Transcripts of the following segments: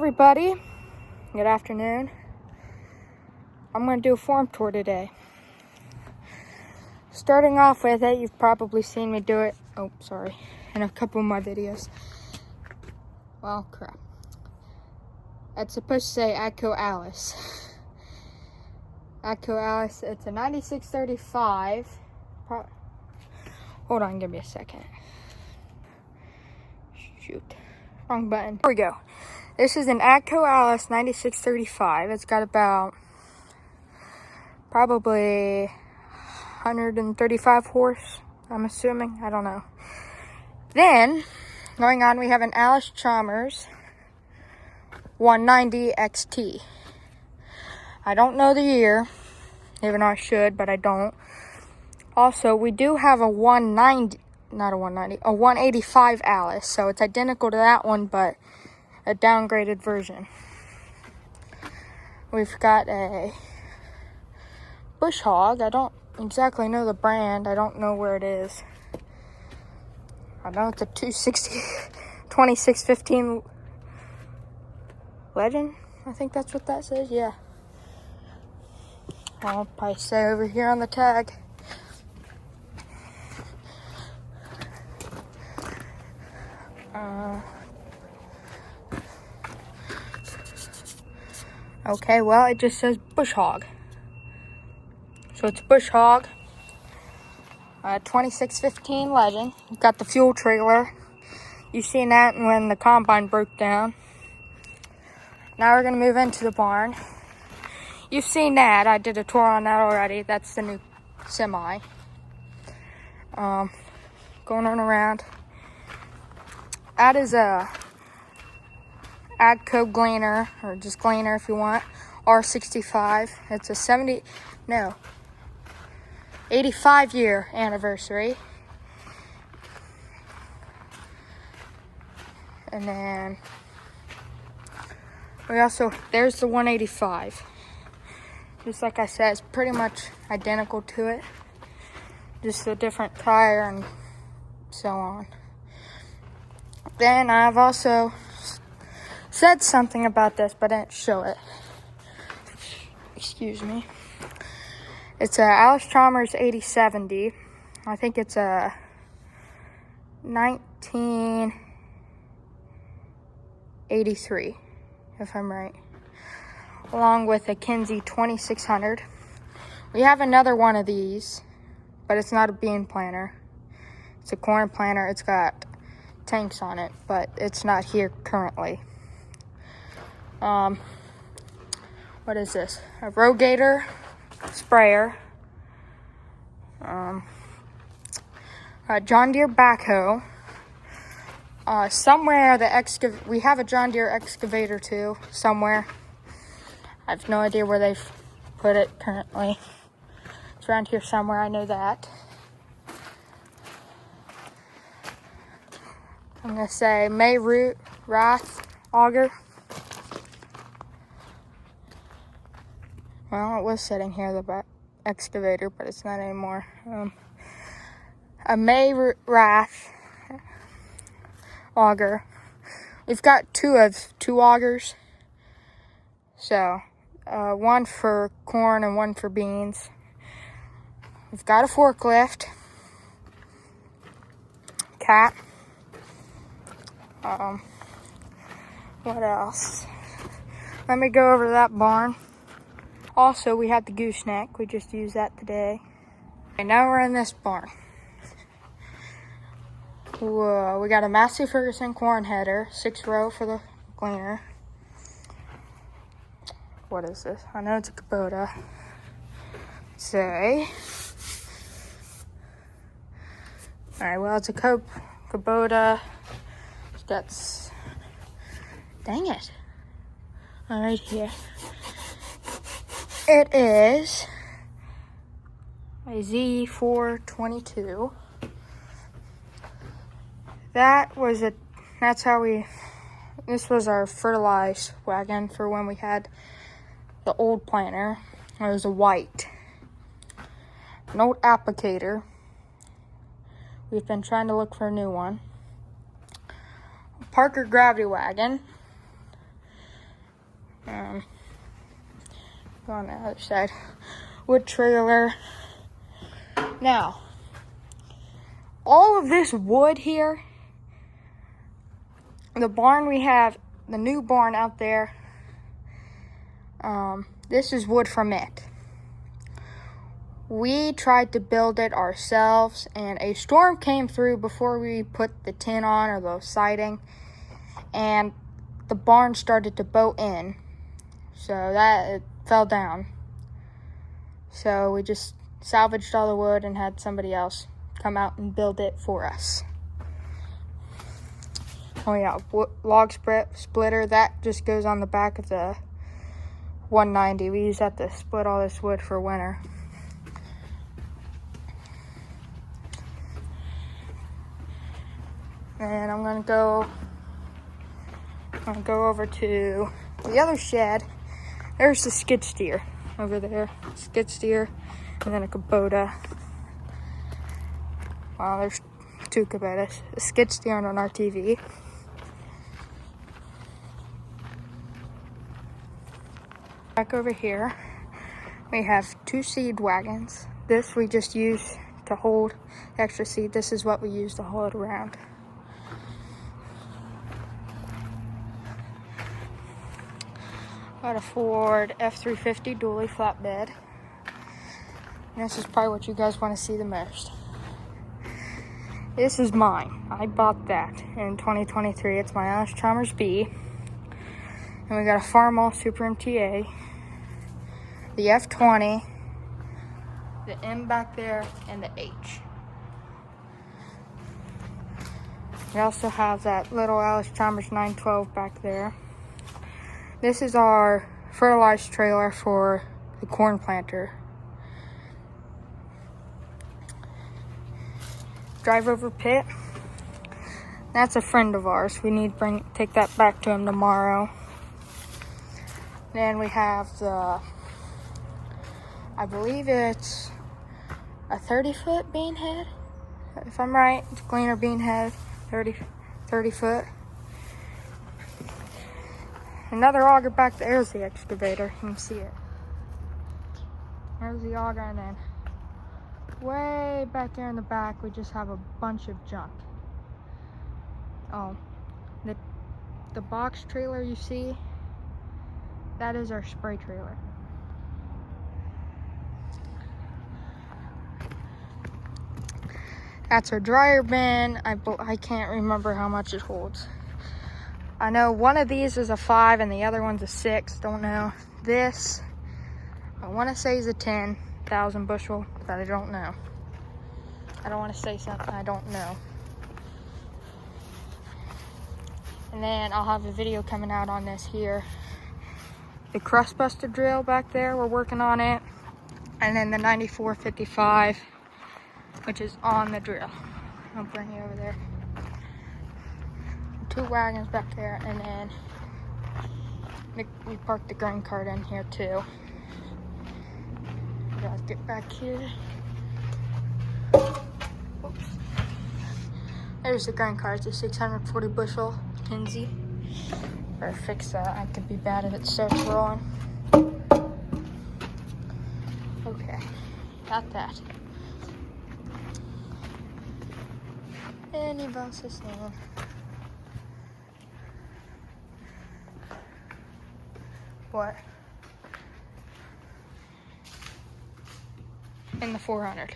everybody, good afternoon. I'm going to do a farm tour today. Starting off with it, you've probably seen me do it, in a couple of my videos. Well, crap. It's supposed to say AGCO Alice. AGCO Alice, it's a 9635. Hold on, give me a second. Shoot, wrong button. Here we go. This is an AGCO Alice 9635. It's got about probably 135 horse, I'm assuming. I don't know. Then, going on, we have an Allis-Chalmers 190 XT. I don't know the year, even though I should, but I don't. Also, we do have a 185 Alice, so it's identical to that one, but a downgraded version. We've got a Bush Hog. I don't exactly know the brand. I don't know where it is. I know it's a 2615 Legend. I think that's what that says. Yeah. I'll probably say over here on the tag. Okay, well, it just says Bush Hog. So it's Bush Hog, 2615 Legend. You've got the fuel trailer. You've seen that when the combine broke down. Now we're going to move into the barn. You've seen that. I did a tour on that already. That's the new semi. Going on around. That is a AGCO Gleaner, or just Gleaner if you want, R65. It's a 85-year anniversary. And then there's the 185. Just like I said, it's pretty much identical to it. Just a different tire and so on. Then I've also said something about this, but I didn't show it. Excuse me. It's a Allis-Chalmers 8070. I think it's a 1983, if I'm right. Along with a Kinze 2600. We have another one of these, but it's not a bean planter. It's a corn planter. It's got tanks on it, but it's not here currently. What is this? A Rogator sprayer. A John Deere backhoe. Somewhere we have a John Deere excavator too, somewhere. I have no idea where they've put it currently. It's around here somewhere, I know that. I'm going to say May-Rath auger. Well, it was sitting here, the excavator, but it's not anymore. A May-Rath auger. We've got two augers. So, one for corn and one for beans. We've got a forklift. Cat. What else? Let me go over to that barn. Also, we had the gooseneck. We just used that today. And now we're in this barn. Whoa, we got a Massey Ferguson corn header, 6-row for the gleaner. What is this? I know it's a Kubota. Alright, well, it's a Kubota. That's, dang it. Alright, here. It is a Z422. This was our fertilize wagon for when we had the old planter. It was a white. No applicator. We've been trying to look for a new one. Parker gravity wagon. Go on the other side. Wood trailer. Now, all of this wood here, the barn we have, the new barn out there, this is wood from it. We tried to build it ourselves, and a storm came through before we put the tin on or the siding, and the barn started to bow in, so that it fell down. So we just salvaged all the wood and had somebody else come out and build it for us. Oh yeah, log splitter, that just goes on the back of the 190. We use that to split all this wood for winter. And I'm gonna go over to the other shed. There's the skid steer over there. Skid steer, and then a Kubota. Wow, there's two Kubotas. A skid steer and an RTV. Back over here, we have two seed wagons. This we just use to hold extra seed. This is what we use to haul it around. Got a Ford F-350 dually flatbed. And this is probably what you guys want to see the most. This is mine. I bought that in 2023. It's my Allis-Chalmers B. And we got a Farmall Super MTA, the F20, the M back there, and the H. We also have that little Allis-Chalmers 912 back there. This is our fertilized trailer for the corn planter. Drive over pit. That's a friend of ours. We need to take that back to him tomorrow. Then we have the, I believe it's a 30-foot bean head. If I'm right, it's Gleaner bean head, 30 foot. Another auger back there is the excavator. You can see it. There's the auger, and then way back there in the back, we just have a bunch of junk. Oh, the box trailer you see, that is our spray trailer. That's our dryer bin. I can't remember how much it holds. I know one of these is a 5 and the other one's a 6. Don't know. This, I want to say is a 10,000 bushel, but I don't know. I don't want to say something I don't know. And then I'll have a video coming out on this here. The crust buster drill back there, we're working on it. And then the 9455, which is on the drill. I'll bring you over there. Two wagons back there, and then we parked the grain cart in here too. Gotta get back here. Oops. There's the grain cart, the 640 bushel Kinsey. Better fix that. I could be bad if it starts wrong. Okay, got that. And he bounces in. What? In the 400.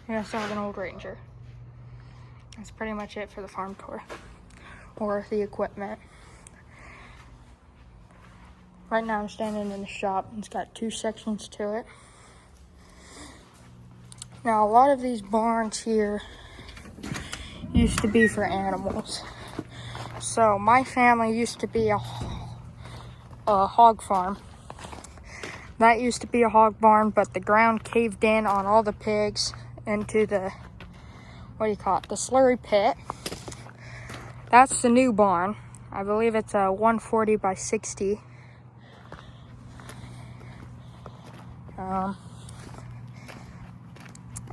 We also have an old Ranger. That's pretty much it for the farm tour. Or the equipment. Right now I'm standing in the shop. It's got two sections to it. Now a lot of these barns here used to be for animals. So my family used to be a hog farm. That used to be a hog barn, but the ground caved in on all the pigs into the, what do you call it, the slurry pit. That's the new barn. I believe it's a 140 by 60.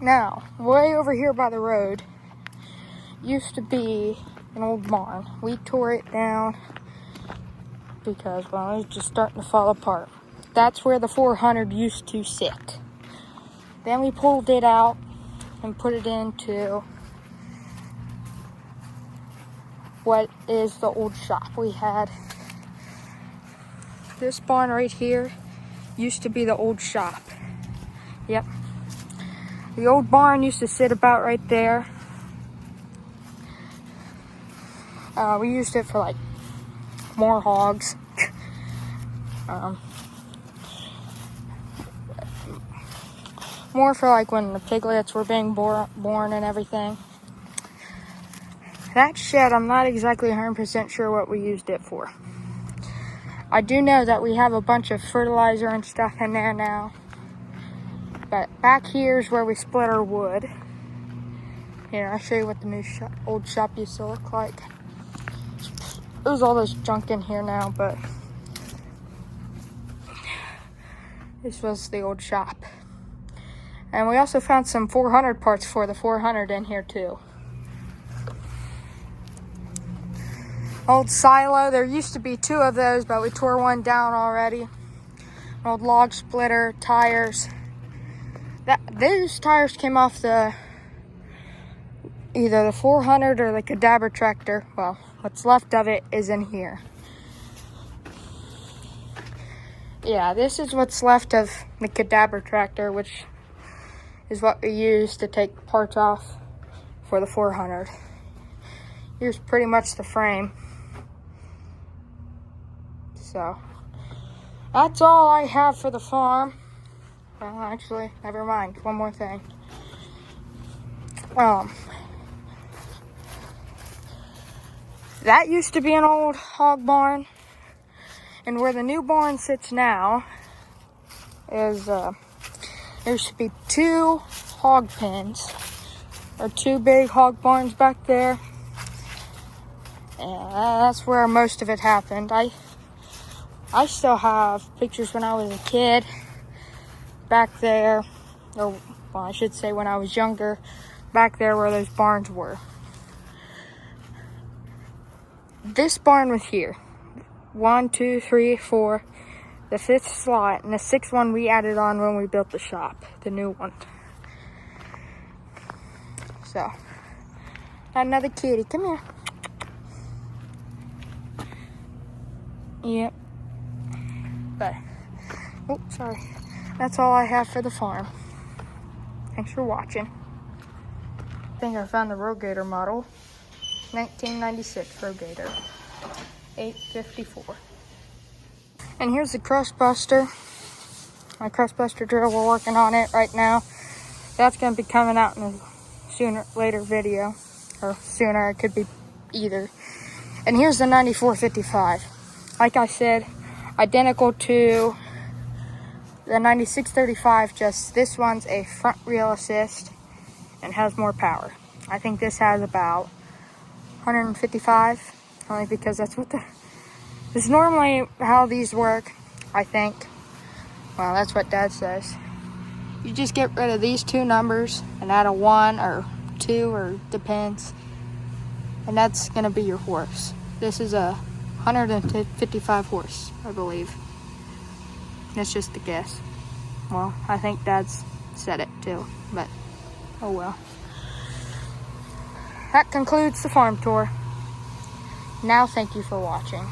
Now, way over here by the road used to be an old barn. We tore it down because, well, it's just starting to fall apart. That's where the 400 used to sit. Then we pulled it out and put it into what is the old shop. We had this barn right here used to be the old shop. Yep. The old barn used to sit about right there. We used it for like more hogs. More for like when the piglets were being born and everything. That shed, I'm not exactly 100% sure what we used it for. I do know that we have a bunch of fertilizer and stuff in there now. But back here is where we split our wood. Here, I'll show you what the new old shop used to look like. There's all this junk in here now, but this was the old shop. And we also found some 400 parts for the 400 in here too. Old silo, there used to be 2 of those, but we tore one down already. An old log splitter, tires. Those tires came off either the 400 or the Cadaver tractor. Well, what's left of it is in here. Yeah, this is what's left of the Cadaver tractor, which is what we use to take parts off for the 400. Here's pretty much the frame. So, that's all I have for the farm. Well, actually, never mind. One more thing. That used to be an old hog barn. And where the new barn sits now is, there should be 2 hog pens. Or 2 big hog barns back there. And that's where most of it happened. I still have pictures when I was a kid back there, or well, I should say when I was younger, back there where those barns were. This barn was here. 1, 2, 3, 4, the 5th slot, and the 6th one we added on when we built the shop, the new one. So, another kitty, come here. Yep. But, oh, sorry. That's all I have for the farm. Thanks for watching. I think I found the Rogator model. 1996 Rogator. 854. And here's the Crustbuster. My Crustbuster drill, we're working on it right now. That's going to be coming out in a later video. Or sooner, it could be either. And here's the 9455. Like I said, identical to the 9635, just this one's a front wheel assist and has more power. I think this has about 155, only because that's what this is normally how these work, I think. Well, that's what Dad says. You just get rid of these 2 numbers and add a 1 or 2, or depends. And that's gonna be your horse. This is a 155 horse, I believe. That's just a guess. Well, I think Dad's said it too, but oh well. That concludes the farm tour. Now, thank you for watching.